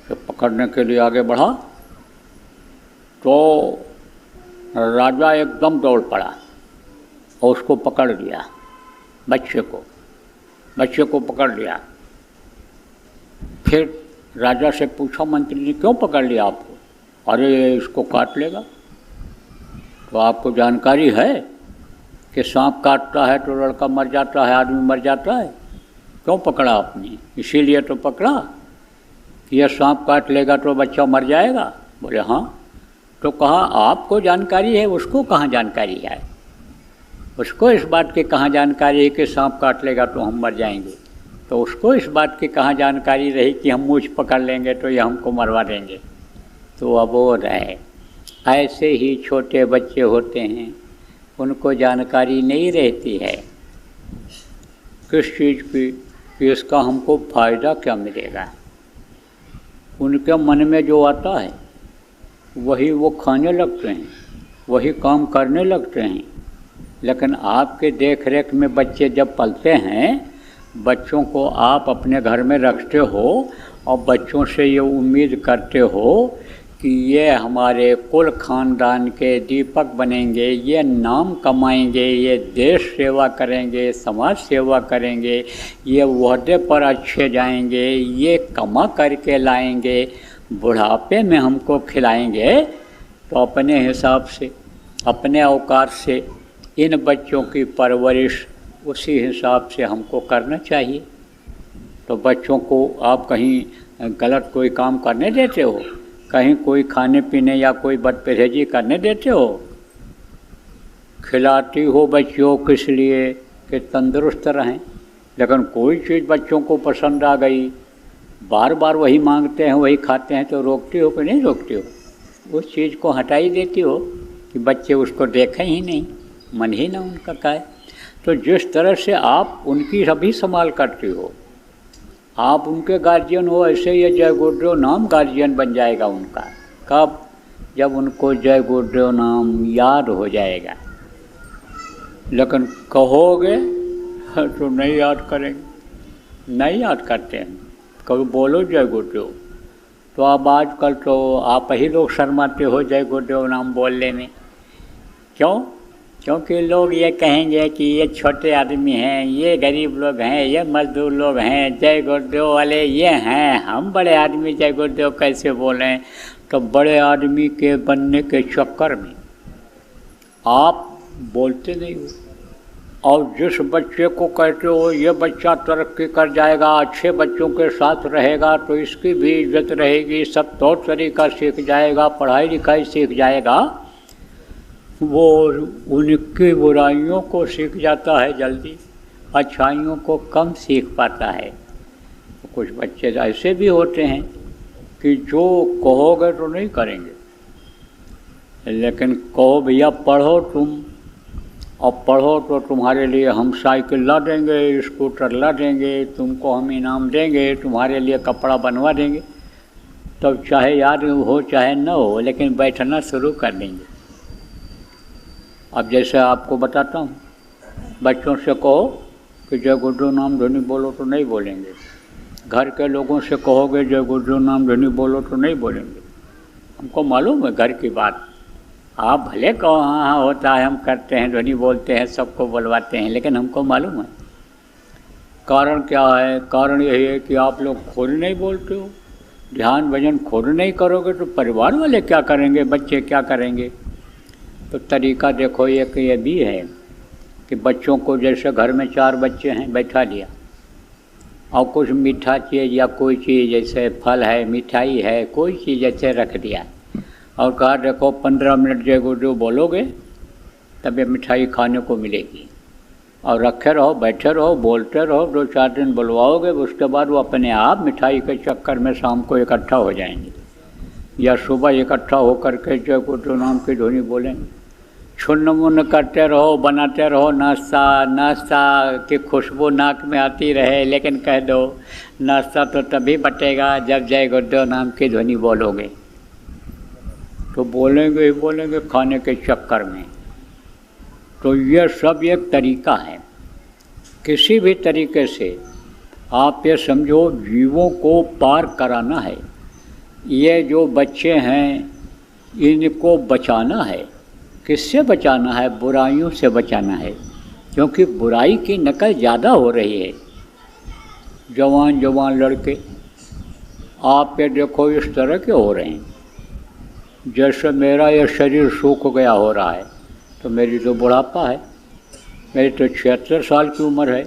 तो पकड़ने के लिए आगे बढ़ा तो राजा एकदम दौड़ पड़ा और उसको पकड़ लिया, बच्चे को पकड़ लिया। फिर राजा से पूछा मंत्री ने, क्यों पकड़ लिया आपको? अरे इसको काट लेगा। तो आपको जानकारी है कि सांप काटता है तो लड़का मर जाता है, आदमी मर जाता है, क्यों पकड़ा आपने? इसीलिए तो पकड़ा कि यह सांप काट लेगा तो बच्चा मर जाएगा। बोले हाँ। तो कहा आपको जानकारी है, उसको कहाँ जानकारी है? उसको इस बात की कहाँ जानकारी है कि सांप काट लेगा तो हम मर जाएंगे? तो उसको इस बात की कहाँ जानकारी रही कि हम मूंछ पकड़ लेंगे तो ये हमको मरवा देंगे? तो अबोध है। ऐसे ही छोटे बच्चे होते हैं, उनको जानकारी नहीं रहती है किस चीज़ की कि इसका हमको फ़ायदा क्या मिलेगा। उनके मन में जो आता है वही वो खाने लगते हैं, वही काम करने लगते हैं। लेकिन आपके देख रेख में बच्चे जब पलते हैं, बच्चों को आप अपने घर में रखते हो और बच्चों से ये उम्मीद करते हो कि ये हमारे कुल खानदान के दीपक बनेंगे, ये नाम कमाएंगे, ये देश सेवा करेंगे, समाज सेवा करेंगे, ये ओहदे पर अच्छे जाएंगे, ये कमा करके लाएंगे, बुढ़ापे में हमको खिलाएंगे। तो अपने हिसाब से, अपने औकात से इन बच्चों की परवरिश उसी हिसाब से हमको करना चाहिए। तो बच्चों को आप कहीं गलत कोई काम करने देते हो, कहीं कोई खाने पीने या कोई बदपरहेजी करने देते हो? खिलाती हो बच्चों को इसलिए कि तंदुरुस्त रहें। लेकिन कोई चीज़ बच्चों को पसंद आ गई, बार बार वही मांगते हैं, वही खाते हैं, तो रोकती हो कि नहीं रोकती हो? उस चीज़ को हटा ही देती हो कि बच्चे उसको देखें ही नहीं, मन ही ना उनका काहे। तो जिस तरह से आप उनकी सभी संभाल करती हो, आप उनके गार्जियन हो, ऐसे ये जय गुरुदेव नाम गार्जियन बन जाएगा उनका। कब? जब उनको जय गुरुदेव नाम याद हो जाएगा। लेकिन कहोगे तो नहीं याद करेंगे, नहीं याद करते हैं। कभी बोलो जय गुरुदेव, तो अब आजकल तो आप ही लोग शर्माते हो जय गुरुदेव नाम बोलने में। क्यों? क्योंकि लोग ये कहेंगे कि ये छोटे आदमी हैं, ये गरीब लोग हैं, ये मजदूर लोग हैं, जय गुरुदेव वाले ये हैं, हम बड़े आदमी जय गुरुदेव कैसे बोलें? तो बड़े आदमी के बनने के चक्कर में आप बोलते नहीं हो। और जिस बच्चे को कहते हो ये बच्चा तरक्की कर जाएगा, अच्छे बच्चों के साथ रहेगा तो इसकी भी इज्जत रहेगी, सब तौर तरीका सीख जाएगा, पढ़ाई लिखाई सीख जाएगा, वो उनकी बुराइयों को सीख जाता है जल्दी, अच्छाइयों को कम सीख पाता है। तो कुछ बच्चे ऐसे भी होते हैं कि जो कहोगे तो नहीं करेंगे, लेकिन कहो भैया पढ़ो तुम, और पढ़ो तो तुम्हारे लिए हम साइकिल ला देंगे, स्कूटर ला देंगे, तुमको हम इनाम देंगे, तुम्हारे लिए कपड़ा बनवा देंगे। तब चाहे याद हो चाहे न हो, लेकिन बैठना शुरू कर देंगे। अब जैसे आपको बताता हूँ, बच्चों से कहो कि जय गुरुदेव नाम ध्वनि बोलो तो नहीं बोलेंगे। घर के लोगों से कहोगे जय गुरुदेव नाम ध्वनि बोलो तो नहीं बोलेंगे। हमको मालूम है घर की बात, आप भले कहो हाँ हाँ होता है, हम करते हैं, ध्वनि बोलते हैं, सबको बुलवाते हैं, लेकिन हमको मालूम है कारण क्या है। कारण यही है कि आप लोग खुद नहीं बोलते हो, ध्यान भजन खुद नहीं करोगे तो परिवार वाले क्या करेंगे, बच्चे क्या करेंगे। तो तरीका देखो एक ये भी है कि बच्चों को जैसे घर में 4 बच्चे हैं, बैठा लिया, और कुछ मीठा चीज़ या कोई चीज़ जैसे फल है, मिठाई है, कोई चीज़ जैसे रख दिया और कहा देखो 15 मिनट जो बोलोगे तब ये मिठाई खाने को मिलेगी, और रखे रहो, बैठे रहो, बोलते रहो, 2-4 दिन बुलवाओगे, उसके बाद वो अपने आप मिठाई के चक्कर में शाम को इकट्ठा हो जाएंगे या सुबह इकट्ठा होकर के जो नाम की ध्वनि बोलेंगे। छुन्न मुन्न करते रहो, बनाते रहो नाश्ता, नाश्ता की खुशबू नाक में आती रहे, लेकिन कह दो नाश्ता तो तभी बटेगा जब जय गुरुदेव नाम की ध्वनि बोलोगे। तो बोलेंगे ही बोलेंगे खाने के चक्कर में। तो ये सब एक तरीका है। किसी भी तरीके से आप ये समझो जीवों को पार कराना है। ये जो बच्चे हैं इनको बचाना है। किससे बचाना है? बुराइयों से बचाना है, क्योंकि बुराई की नकल ज़्यादा हो रही है। जवान जवान लड़के आप ये देखो इस तरह के हो रहे हैं जैसे मेरा ये शरीर सूख गया हो रहा है। तो मेरी तो बुढ़ापा है, मेरी तो 76 साल की उम्र है,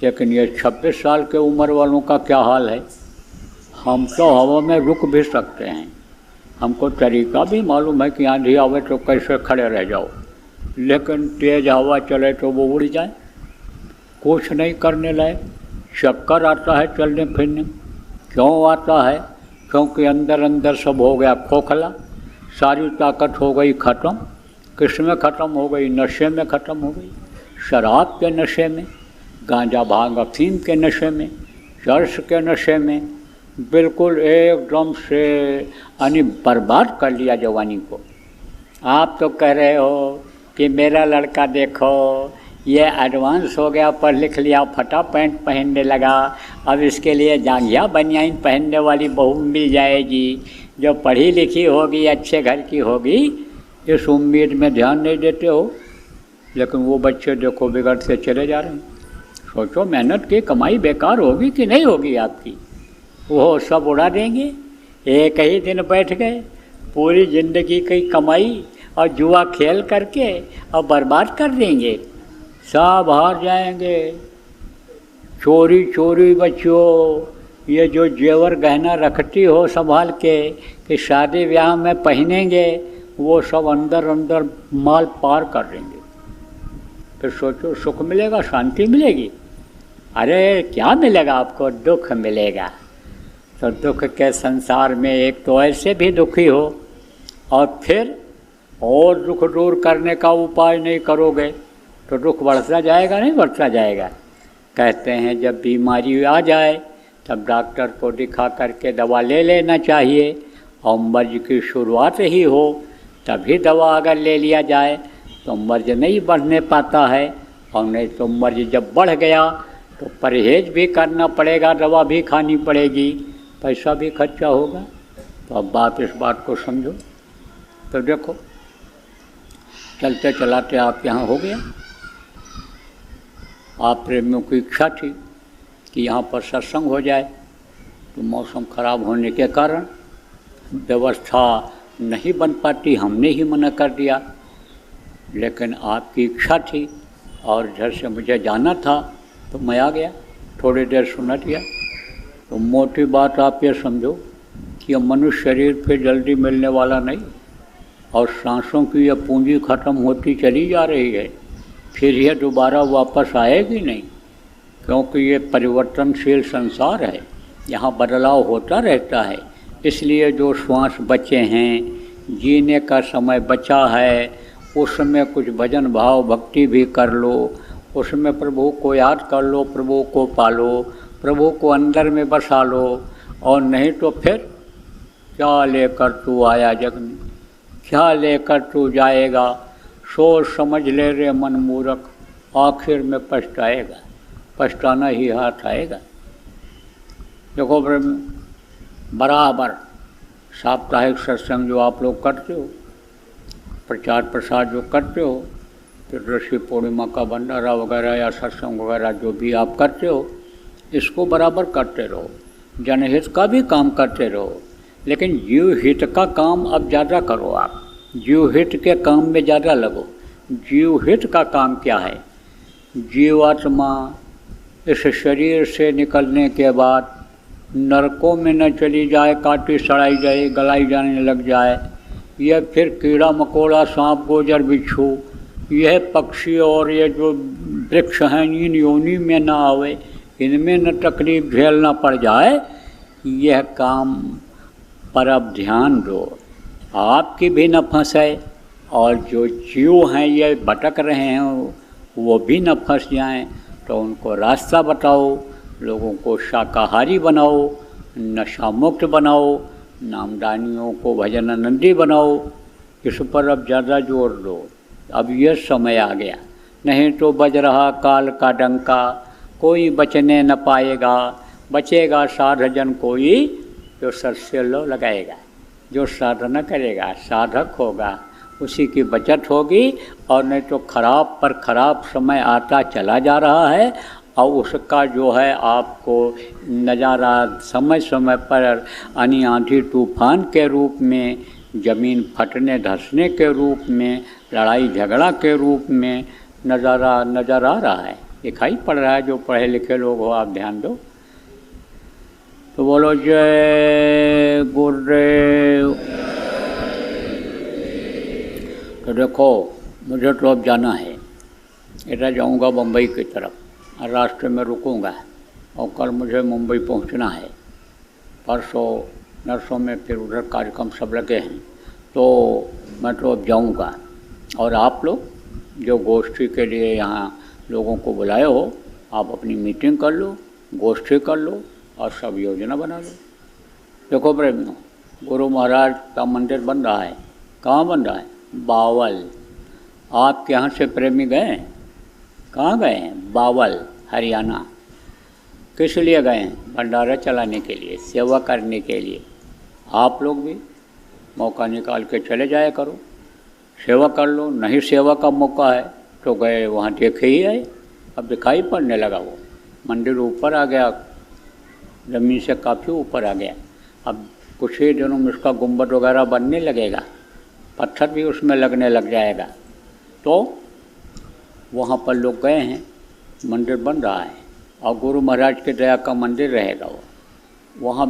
लेकिन ये 26 साल के उम्र वालों का क्या हाल है। हम तो हवा में रुक भी सकते हैं, हमको तरीका भी मालूम है कि आंधी आवे तो कैसे खड़े रह जाओ, लेकिन तेज़ हवा चले तो वो उड़ जाए, कुछ नहीं करने लायक। चक्कर आता है चलने फिरने। क्यों आता है? क्योंकि अंदर अंदर सब हो गया खोखला, सारी ताकत हो गई ख़त्म। किस में ख़त्म हो गई? नशे में ख़त्म हो गई। शराब के नशे में, गांजा भांग अफीम के नशे में, चर्च के नशे में, बिल्कुल एकदम से यानी बर्बाद कर लिया जवानी को। आप तो कह रहे हो कि मेरा लड़का देखो ये एडवांस हो गया, पढ़ लिख लिया, फटा पैंट पहनने लगा, अब इसके लिए जांघिया बनियाइन पहनने वाली बहू मिल जाएगी जो पढ़ी लिखी होगी, अच्छे घर की होगी। इस उम्मीद में ध्यान नहीं देते हो, लेकिन वो बच्चे देखो बिगड़ते चले जा रहे हैं। सोचो मेहनत की कमाई बेकार होगी कि नहीं होगी आपकी? वो सब उड़ा देंगे। एक ही दिन बैठ गए, पूरी ज़िंदगी की कमाई और जुआ खेल करके और बर्बाद कर देंगे, सब हार जाएंगे। चोरी चोरी बच्चों, ये जो जेवर गहना रखती हो संभाल के कि शादी ब्याह में पहनेंगे, वो सब अंदर अंदर माल पार कर देंगे। फिर सोचो सुख मिलेगा, शांति मिलेगी? अरे क्या मिलेगा आपको? दुख मिलेगा। तो दुख के संसार में एक तो ऐसे भी दुखी हो और फिर और दुख दूर करने का उपाय नहीं करोगे तो दुख बढ़ता जाएगा, नहीं बढ़ता जाएगा। कहते हैं जब बीमारी आ जाए तब डॉक्टर को दिखा करके दवा ले लेना चाहिए, और मर्ज की शुरुआत ही हो तभी दवा अगर ले लिया जाए तो मर्ज नहीं बढ़ने पाता है, और नहीं तो मर्ज जब बढ़ गया तो परहेज भी करना पड़ेगा, दवा भी खानी पड़ेगी, पैसा भी खर्चा होगा। तो अब आप इस बात को समझो। तो देखो चलते चलाते आप यहाँ हो गया। आप प्रेमियों की इच्छा थी कि यहाँ पर सत्संग हो जाए, तो मौसम खराब होने के कारण व्यवस्था नहीं बन पाती, हमने ही मना कर दिया। लेकिन आपकी इच्छा थी और इधर से मुझे जाना था तो मैं आ गया, थोड़ी देर सुना दिया। तो मोटी बात आप ये समझो कि मनुष्य शरीर फिर जल्दी मिलने वाला नहीं, और सांसों की यह पूंजी ख़त्म होती चली जा रही है, फिर यह दोबारा वापस आएगी नहीं, क्योंकि ये परिवर्तनशील संसार है, यहाँ बदलाव होता रहता है। इसलिए जो श्वास बचे हैं, जीने का समय बचा है, उसमें कुछ भजन भाव भक्ति भी कर लो, उसमें प्रभु को याद कर लो, प्रभु को पालो, प्रभु को अंदर में बसा लो। और नहीं तो फिर क्या लेकर तू आया जग में, क्या लेकर तू जाएगा, सोच समझ ले रे मन मूर्ख, आखिर में पछताएगा, पछताना ही हाथ आएगा। देखो बराबर साप्ताहिक सत्संग जो आप लोग करते हो, प्रचार प्रसार जो करते हो, तो ऋषि पूर्णिमा का भंडारा वगैरह या सत्संग वगैरह जो भी आप करते हो, इसको बराबर करते रहो, जनहित का भी काम करते रहो, लेकिन जीव हित का काम अब ज़्यादा करो। आप जीव हित के काम में ज़्यादा लगो। जीव हित का काम क्या है? जीवात्मा इस शरीर से निकलने के बाद नरकों में न चली जाए, काटी सड़ाई जाए, गलाई जाने लग जाए, यह फिर कीड़ा मकोड़ा, सांप गोजर बिच्छू, यह पक्षी और ये जो वृक्ष हैं इन योनि में न आवे, इनमें न तकलीफ झेलना पड़ जाए, यह काम पर अब ध्यान दो, आपकी भी न फंसे और जो जीव हैं ये भटक रहे हैं वो भी न फंस जाएं, तो उनको रास्ता बताओ, लोगों को शाकाहारी बनाओ, नशा मुक्त बनाओ, नामदानियों को भजनानंदी बनाओ। इस पर अब ज़्यादा जोर दो, अब यह समय आ गया, नहीं तो बज रहा काल का डंका, कोई बचने न पाएगा, बचेगा साधजन कोई जो सत्य लो लगाएगा, जो साधना करेगा साधक होगा, उसी की बचत होगी, और नहीं तो खराब पर खराब समय आता चला जा रहा है, और उसका जो है आपको नज़ारा समय समय पर आनी आंधी तूफान के रूप में, ज़मीन फटने धंसने के रूप में, लड़ाई झगड़ा के रूप में नज़र आ रहा है, दिखाई पड़ रहा है। जो पढ़े लिखे लोग हो आप ध्यान दो। तो बोलो जय गुरुदेव। तो देखो मुझे तो अब जाना है, इधर जाऊंगा मुंबई की तरफ, रास्ते में रुकूंगा और कल मुझे मुंबई पहुंचना है, परसों नरसों में फिर उधर कार्यक्रम सब लगे हैं, तो मैं तो अब जाऊंगा। और आप लोग जो गोष्ठी के लिए यहाँ लोगों को बुलाए हो, आप अपनी मीटिंग कर लो, गोष्ठी कर लो और सब योजना बना लो। देखो प्रेमियों, गुरु महाराज का मंदिर बन रहा है, कहाँ बन रहा है? बावल। आपके यहाँ से प्रेमी गए हैं? कहाँ गए हैं? बावल, हरियाणा। किस लिए गए हैं? भंडारा चलाने के लिए, सेवा करने के लिए। आप लोग भी मौका निकाल के चले जाया करो, सेवा कर लो। नहीं सेवा का मौका है तो गए वहाँ देखे ही आए। अब दिखाई पड़ने लगा, वो मंदिर ऊपर आ गया, ज़मीन से काफ़ी ऊपर आ गया। अब कुछ ही दिनों में उसका गुंबद वगैरह बनने लगेगा, पत्थर भी उसमें लगने लग जाएगा। तो वहाँ पर लोग गए हैं, मंदिर बन रहा है और गुरु महाराज के दया का मंदिर रहेगा वो। वहाँ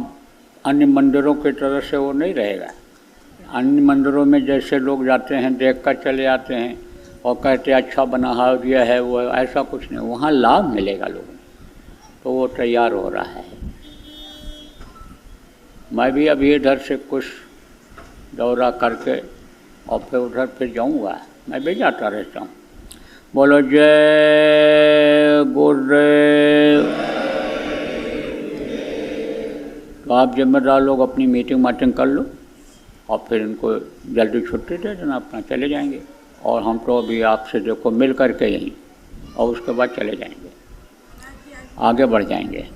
अन्य मंदिरों की तरह से वो नहीं रहेगा। अन्य मंदिरों में जैसे लोग जाते हैं, देख कर चले आते हैं और कहते हैं अच्छा बना है, यह है वो है, ऐसा कुछ नहीं। वहाँ लाभ मिलेगा लोगों को, तो वो तैयार हो रहा है। मैं भी अभी इधर से कुछ दौरा करके और फिर उधर फिर जाऊँगा, मैं भी जाता रहता हूँ। बोलो जय गुरुदेव। तो आप जिम्मेदार लोग अपनी मीटिंग माटिंग कर लो और फिर इनको जल्दी छुट्टी दे देना, अपना चले जाएंगे। और हम तो अभी आपसे देखो मिल करके यहीं, और उसके बाद चले जाएंगे, आगे बढ़ जाएंगे।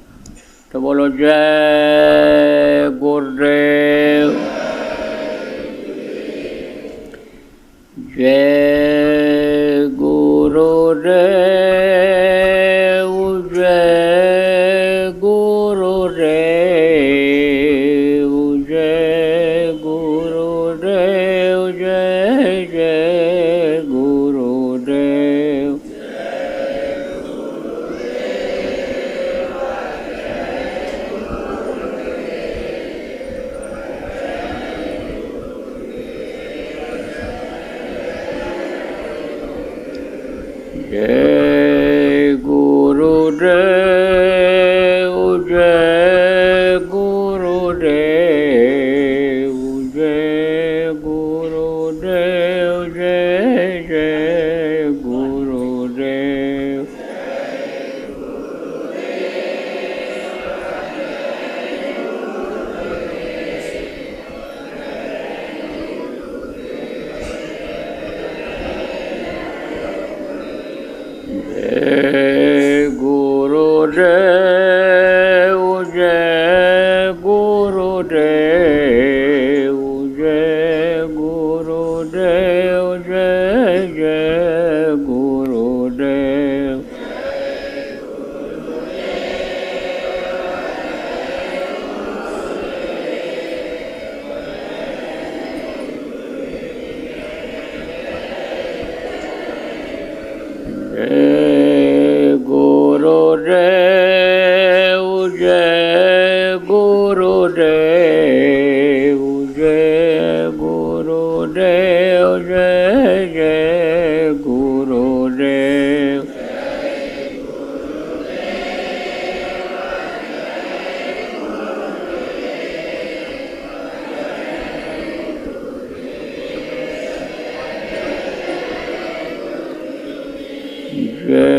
तो बोलो जय गुरुदेव। जय गुरुदेव, जय गुरुदेव, जय गुरुदेव, जय जय गुरुदेव। जय गुरुदेव, जय गुरुदेव, जय गुरुदेव, जय जय गुरुदेव। जय गुरुदेव, जय गुरुदेव, जय गुरुदेव, जय जय गुरुदेव। जय ये